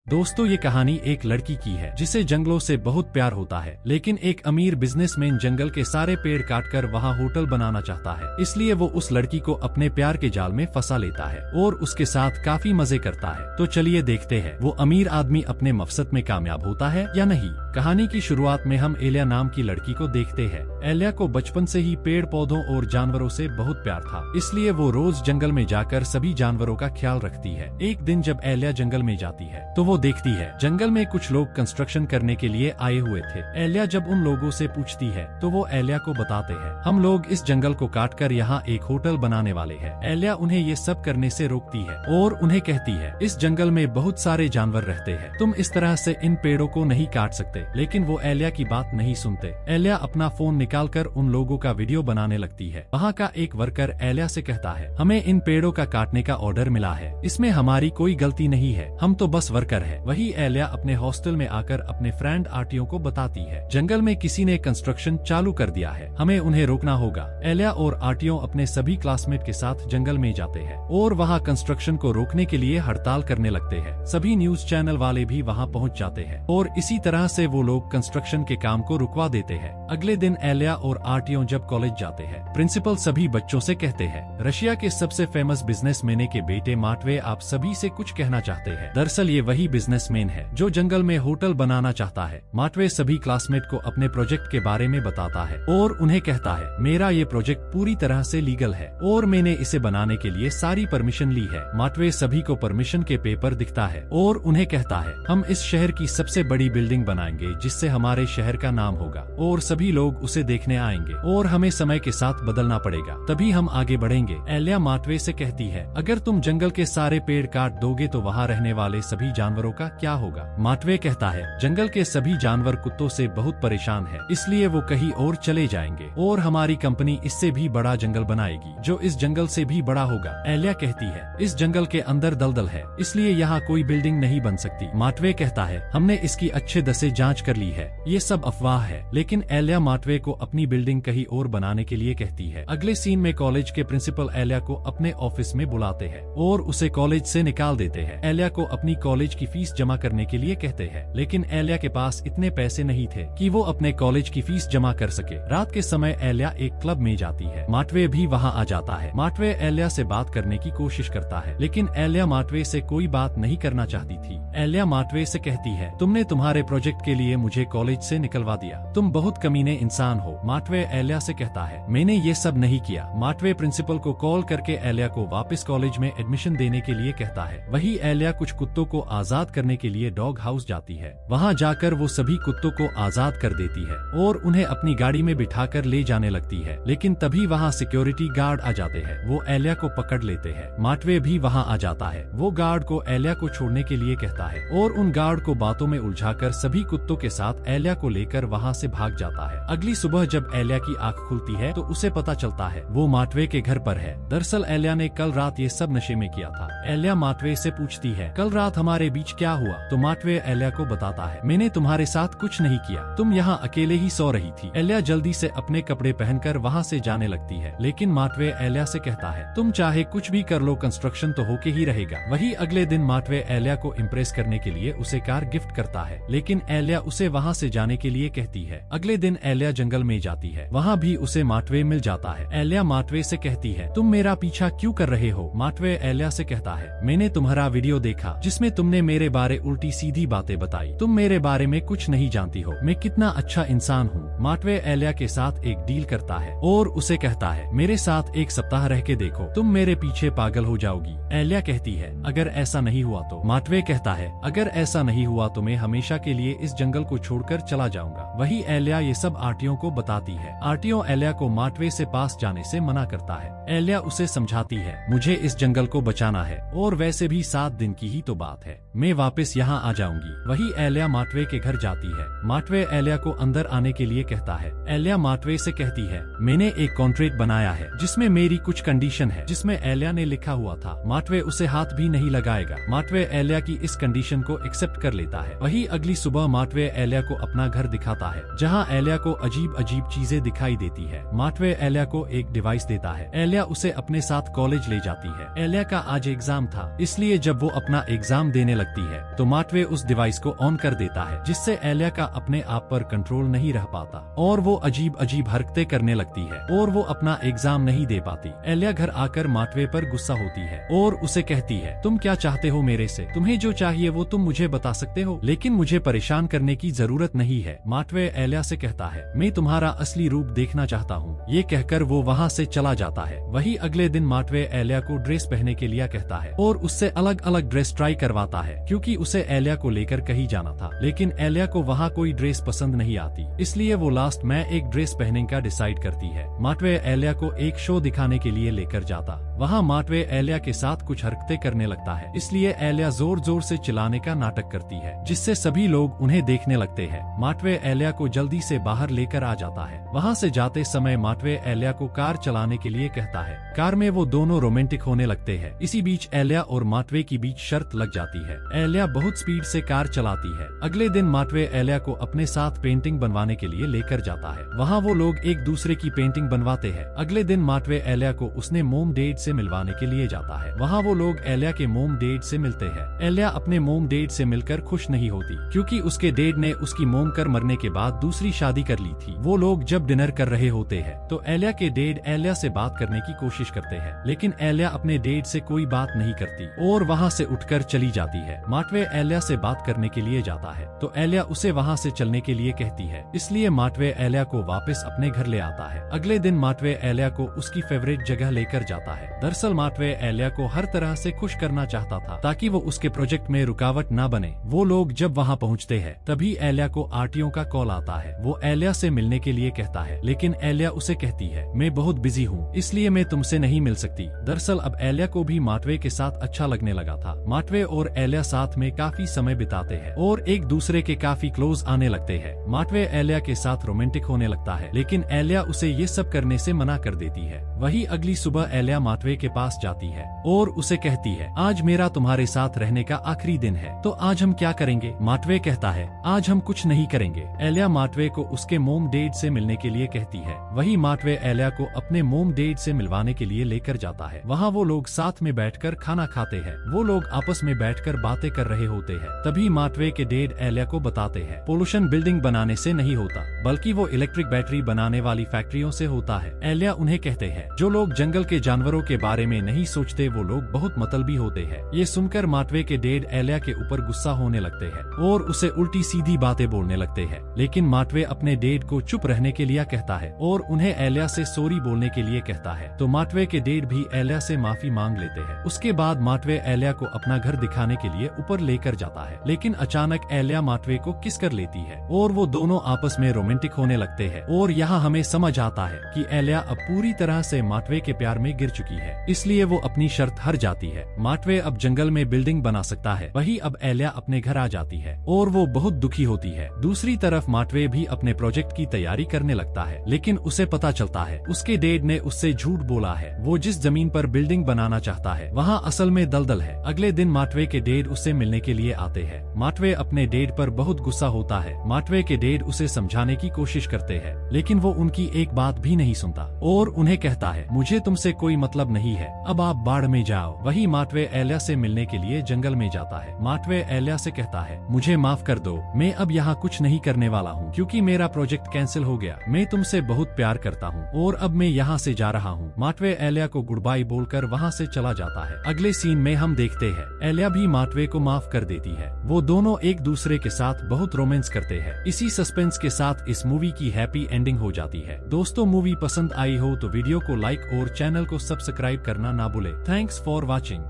दोस्तों, ये कहानी एक लड़की की है जिसे जंगलों से बहुत प्यार होता है, लेकिन एक अमीर बिजनेसमैन जंगल के सारे पेड़ काटकर वहाँ होटल बनाना चाहता है। इसलिए वो उस लड़की को अपने प्यार के जाल में फंसा लेता है और उसके साथ काफी मजे करता है। तो चलिए देखते हैं वो अमीर आदमी अपने मकसद में कामयाब होता है या नहीं। कहानी की शुरुआत में हम एलिया नाम की लड़की को देखते हैं। एलिया को बचपन से ही पेड़ पौधों और जानवरों से बहुत प्यार था, इसलिए वो रोज जंगल में जाकर सभी जानवरों का ख्याल रखती है। एक दिन जब एलिया जंगल में जाती है तो वो देखती है जंगल में कुछ लोग कंस्ट्रक्शन करने के लिए आए हुए थे। एलिया जब उन लोगों से पूछती है तो वो एलिया को बताते हैं, हम लोग इस जंगल को काटकर यहाँ एक होटल बनाने वाले हैं। एलिया उन्हें ये सब करने से रोकती है और उन्हें कहती है, इस जंगल में बहुत सारे जानवर रहते हैं, तुम इस तरह से इन पेड़ों को नहीं काट सकते। लेकिन वो एलिया की बात नहीं सुनते। एलिया अपना फोन निकालकर उन लोगों का वीडियो बनाने लगती है। वहाँ का एक वर्कर एलिया से कहता है, हमें इन पेड़ों का काटने का ऑर्डर मिला है, इसमें हमारी कोई गलती नहीं है, हम तो बस वर्कर है। वही एलिया अपने हॉस्टल में आकर अपने फ्रेंड आर्टियों को बताती है, जंगल में किसी ने कंस्ट्रक्शन चालू कर दिया है, हमें उन्हें रोकना होगा। एलिया और आर्टियों अपने सभी क्लासमेट के साथ जंगल में जाते हैं और वहाँ कंस्ट्रक्शन को रोकने के लिए हड़ताल करने लगते हैं। सभी न्यूज चैनल वाले भी वहाँ पहुँच जाते हैं और इसी तरह से वो लोग कंस्ट्रक्शन के काम को रुकवा देते हैं। अगले दिन एलिया और आर्टियों जब कॉलेज जाते हैं, प्रिंसिपल सभी बच्चों से कहते हैं, रशिया के सबसे फेमस बिजनेसमैन के बेटे माटवे आप सभी से कुछ कहना चाहते हैं। दरअसल ये वही बिजनेसमैन है जो जंगल में होटल बनाना चाहता है। माटवे सभी क्लासमेट को अपने प्रोजेक्ट के बारे में बताता है और उन्हें कहता है, मेरा ये प्रोजेक्ट पूरी तरह से लीगल है और मैंने इसे बनाने के लिए सारी परमिशन ली है। माटवे सभी को परमिशन के पेपर दिखता है और उन्हें कहता है, हम इस शहर की सबसे बड़ी बिल्डिंग बनाएंगे जिससे हमारे शहर का नाम होगा और सभी लोग उसे देखने आएंगे और हमें समय के साथ बदलना पड़ेगा, तभी हम आगे बढ़ेंगे। एलिया माटवे से कहती है, अगर तुम जंगल के सारे पेड़ काट दोगे तो वहाँ रहने वाले सभी जानवरों का क्या होगा। माटवे कहता है, जंगल के सभी जानवर कुत्तों से बहुत परेशान है, इसलिए वो कहीं और चले जाएंगे और हमारी कंपनी इससे भी बड़ा जंगल बनाएगी जो इस जंगल से भी बड़ा होगा। एलिया कहती है, इस जंगल के अंदर दलदल है, इसलिए यहाँ कोई बिल्डिंग नहीं बन सकती। माटवे कहता है, हमने इसकी अच्छे से जांच कर ली है, ये सब अफवाह है। लेकिन एलिया माटवे को अपनी बिल्डिंग कहीं और बनाने के लिए कहती है। अगले सीन में कॉलेज के प्रिंसिपल एलिया को अपने ऑफिस में बुलाते हैं और उसे कॉलेज से निकाल देते हैं। एलिया को अपनी कॉलेज की फीस जमा करने के लिए कहते हैं, लेकिन एलिया के पास इतने पैसे नहीं थे कि वो अपने कॉलेज की फीस जमा कर सके। रात के समय एलिया एक क्लब में जाती है। माटवे भी वहाँ आ जाता है। माटवे एलिया से बात करने की कोशिश करता है, लेकिन एलिया माटवे से कोई बात नहीं करना चाहती थी। एलिया माटवे से कहती है, तुमने तुम्हारे प्रोजेक्ट के लिए मुझे कॉलेज से निकलवा दिया, तुम बहुत कमीने इंसान हो। माटवे एलिया से कहता है, मैंने ये सब नहीं किया। माटवे प्रिंसिपल को कॉल करके एलिया को वापस कॉलेज में एडमिशन देने के लिए कहता है। वही एलिया कुछ कुत्तों को आजाद करने के लिए डॉग हाउस जाती है। वहाँ जाकर वो सभी कुत्तों को आजाद कर देती है और उन्हें अपनी गाड़ी में बिठाकर ले जाने लगती है, लेकिन तभी वहाँ सिक्योरिटी गार्ड आ जाते हैं। वो एलिया को पकड़ लेते हैं। माटवे भी वहाँ आ जाता है। वो गार्ड को एलिया को छोड़ने के लिए कहता है और उन गार्ड को बातों में उलझाकर सभी कुत्तों के साथ एलिया को लेकर वहाँ से भाग जाता है। अगली सुबह जब एलिया की आँख खुलती है तो उसे पता चलता है वो माटवे के घर पर है। दरअसल एलिया ने कल रात ये सब नशे में किया था। एलिया माटवे से पूछती है, कल रात हमारे बीच क्या हुआ? तो माटवे एलिया को बताता है, मैंने तुम्हारे साथ कुछ नहीं किया, तुम यहाँ अकेले ही सो रही थी। एलिया जल्दी से अपने कपड़े पहनकर वहाँ से जाने लगती है, लेकिन माटवे एलिया से कहता है, तुम चाहे कुछ भी कर लो, कंस्ट्रक्शन तो होके ही रहेगा। वही अगले दिन माटवे एलिया को इम्प्रेस करने के लिए उसे कार गिफ्ट करता है, लेकिन एलिया उसे वहाँ से जाने के लिए कहती है। अगले दिन एलिया जंगल में जाती है। वहाँ भी उसे माटवे मिल जाता है। एलिया माटवे से कहती है, तुम मेरा पीछा क्यों कर रहे हो? माटवे एलिया से कहता है, मैंने तुम्हारा वीडियो देखा जिसमें तुमने मेरे बारे उल्टी सीधी बातें बताई, तुम मेरे बारे में कुछ नहीं जानती हो, मैं कितना अच्छा इंसान हूँ। माटवे एलिया के साथ एक डील करता है और उसे कहता है, मेरे साथ एक सप्ताह रह के देखो, तुम मेरे पीछे पागल हो जाओगी। एलिया कहती है, अगर ऐसा नहीं हुआ तो? माटवे कहता है, अगर ऐसा नहीं हुआ तो मैं हमेशा के लिए इस जंगल को छोड़कर चला जाऊंगा। वही एलिया ये सब आर्टियों को बताती है। आर्टियों एलिया को माटवे से पास जाने से मना करता है। एलिया उसे समझाती है, मुझे इस जंगल को बचाना है और वैसे भी 7 दिन की ही तो बात है, मैं वापस यहाँ आ जाऊंगी। वही एलिया माटवे के घर जाती है। माटवे एलिया को अंदर आने के लिए कहता है। एलिया माटवे से कहती है, मैंने एक कॉन्ट्रैक्ट बनाया है जिसमें मेरी कुछ कंडीशन है, जिसमें एलिया ने लिखा हुआ था। माटवे उसे हाथ भी नहीं लगाएगा। माटवे एलिया की इस कंडीशन को एक्सेप्ट कर लेता है। वही अगली सुबह माटवे एलिया को अपना घर दिखाता है, जहाँ एलिया को अजीब अजीब चीजें दिखाई देती है। माटवे एलिया को एक डिवाइस देता है। एलिया उसे अपने साथ कॉलेज ले जाती है। एलिया का आज एग्जाम था, इसलिए जब वो अपना एग्जाम देने लगती है तो माटवे उस डिवाइस को ऑन कर देता है, जिससे एलिया का अपने आप पर कंट्रोल नहीं रह पाता और वो अजीब अजीब हरकतें करने लगती है और वो अपना एग्जाम नहीं दे पाती। एलिया घर आकर माटवे पर गुस्सा होती है और उसे कहती है, तुम क्या चाहते हो मेरे से? तुम्हें जो चाहिए वो तुम मुझे बता सकते हो, लेकिन मुझे परेशान करने की जरूरत नहीं है। माटवे एलिया से कहता है, मैं तुम्हारा असली रूप देखना चाहता हूँ। ये कहकर वो वहाँ से चला जाता है। वही अगले दिन माटवे एलिया को ड्रेस पहनने के लिए कहता है और उससे अलग अलग ड्रेस ट्राई करवाता है, क्योंकि उसे एलिया को लेकर कहीं जाना था। लेकिन एलिया को वहाँ कोई ड्रेस पसंद नहीं आती, इसलिए वो लास्ट में एक ड्रेस पहनने का डिसाइड करती है। माटवे एलिया को एक शो दिखाने के लिए लेकर जाता। वहाँ माटवे एलिया के साथ कुछ हरकतें करने लगता है, इसलिए एलिया जोर जोर से चिल्लाने का नाटक करती है, जिससे सभी लोग उन्हें देखने लगते हैं। माटवे एलिया को जल्दी से बाहर लेकर आ जाता है। वहाँ से जाते समय माटवे एलिया को कार चलाने के लिए कहता है। कार में वो दोनों रोमांटिक होने लगते हैं। इसी बीच एलिया और माटवे की बीच शर्त लग जाती है। एलिया बहुत स्पीड से कार चलाती है। अगले दिन माटवे एलिया को अपने साथ पेंटिंग बनवाने के लिए लेकर जाता है। वहाँ वो लोग एक दूसरे की पेंटिंग बनवाते हैं। अगले दिन माटवे एलिया को उसने मोम डैड से मिलवाने के लिए जाता है। वहाँ वो लोग एलिया के मोम डैड से मिलते हैं। एलिया अपने मोम डैड से मिलकर खुश नहीं होती, क्योंकि उसके डैड ने उसकी मोम कर मरने के बाद दूसरी शादी कर ली थी। वो लोग जब डिनर कर रहे होते हैं तो एलिया के डैड एलिया से बात करने की कोशिश करते हैं, लेकिन एलिया अपने डैड से कोई बात नहीं करती और वहाँ से उठकर चली जाती है। माटवे एलिया से बात करने के लिए जाता है तो एलिया उसे वहाँ से चलने के लिए कहती है, इसलिए माटवे एलिया को वापस अपने घर ले आता है। अगले दिन माटवे एलिया को उसकी फेवरेट जगह लेकर जाता है। दरअसल माटवे एलिया को हर तरह से खुश करना चाहता था, ताकि वो उसके प्रोजेक्ट में रुकावट न बने। वो लोग जब वहाँ पहुँचते हैं तभी एलिया को आरटीओ का कॉल आता है। वो एलिया से मिलने के लिए कहता है, लेकिन एलिया उसे कहती है, मैं बहुत बिजी हूँ, इसलिए मैं तुमसे नहीं मिल सकती। दरअसल अब एलिया को भी माटवे के साथ अच्छा लगने लगा था। माटवे और एलिया साथ में काफी समय बिताते हैं और एक दूसरे के काफी क्लोज आने लगते हैं। माटवे एलिया के साथ रोमांटिक होने लगता है, लेकिन एलिया उसे ये सब करने से मना कर देती है। वही अगली सुबह एलिया माटवे के पास जाती है और उसे कहती है, आज मेरा तुम्हारे साथ रहने का आखिरी दिन है, तो आज हम क्या करेंगे? माटवे कहता है, आज हम कुछ नहीं करेंगे। एलिया माटवे को उसके मोम डैड से मिलने के लिए कहती है। वही माटवे एलिया को अपने मोम डैड से मिलवाने के लिए लेकर जाता है। वहाँ वो लोग साथ में बैठकर खाना खाते हैं। वो लोग आपस में बैठकर बातें कर रहे होते हैं। तभी माटवे के डैड एलिया को बताते हैं, पोल्यूशन बिल्डिंग बनाने से नहीं होता, बल्कि वो इलेक्ट्रिक बैटरी बनाने वाली फैक्ट्रियों से होता है। एलिया उन्हें कहते हैं, जो लोग जंगल के जानवरों के बारे में नहीं सोचते वो लोग बहुत मतलबी होते हैं। ये सुनकर माटवे के डैड एलिया के ऊपर गुस्सा होने लगते हैं और उसे उल्टी सीधी बातें बोलने लगते हैं, लेकिन माटवे अपने डैड को चुप रहने के लिए कहता है और उन्हें एलिया से सॉरी बोलने के लिए कहता है। तो माटवे के डैड भी एलिया से माफी मांग लेते हैं। उसके बाद माटवे एलिया को अपना घर दिखाने के लिए ऊपर लेकर जाता है, लेकिन अचानक एलिया माटवे को किस कर लेती है और वो दोनों आपस में रोमांटिक होने लगते हैं। और यहाँ हमें समझ आता है कि एलिया अब पूरी तरह से माटवे के प्यार में गिर चुकी है, इसलिए वो अपनी शर्त हार जाती है। माटवे अब जंगल में बिल्डिंग बना सकता है। वही अब एलिया अपने घर आ जाती है और वो बहुत दुखी होती है। दूसरी तरफ माटवे भी अपने प्रोजेक्ट की तैयारी करने लगता है, लेकिन उसे पता चलता है उसके डैड ने उससे झूठ बोला है। वो जिस जमीन पर बिल्डिंग बनाना चाहता है वहाँ असल में दलदल है। अगले दिन माटवे के डैड उससे मिलने के लिए आते हैं। माटवे अपने डैड पर बहुत गुस्सा होता है। माटवे के डैड उसे समझाने की कोशिश करते हैं, लेकिन वो उनकी एक बात भी नहीं सुनता और उन्हें कहता है, मुझे तुमसे कोई मतलब नहीं है, अब आप बाढ़ में जाओ। वही माटवे एलिया से मिलने के लिए जंगल में जाता है। माटवे एलिया से कहता है, मुझे माफ कर दो, मैं अब यहाँ कुछ नहीं करने वाला हूँ, क्योंकि मेरा प्रोजेक्ट कैंसिल हो गया। मैं तुमसे बहुत प्यार करता हूँ और अब मैं यहाँ से जा रहा हूँ। माटवे एलिया को गुड बाय बोलकर वहाँ से चला जाता है। अगले सीन में हम देखते हैं एलिया भी माटवे को माफ कर देती है। वो दोनों एक दूसरे के साथ बहुत रोमांस करते हैं। इसी सस्पेंस के साथ इस मूवी की हैप्पी एंडिंग हो जाती है। दोस्तों, मूवी पसंद आई हो तो वीडियो को लाइक और चैनल को सब्सक्राइब करना ना भूले। Thanks for watching.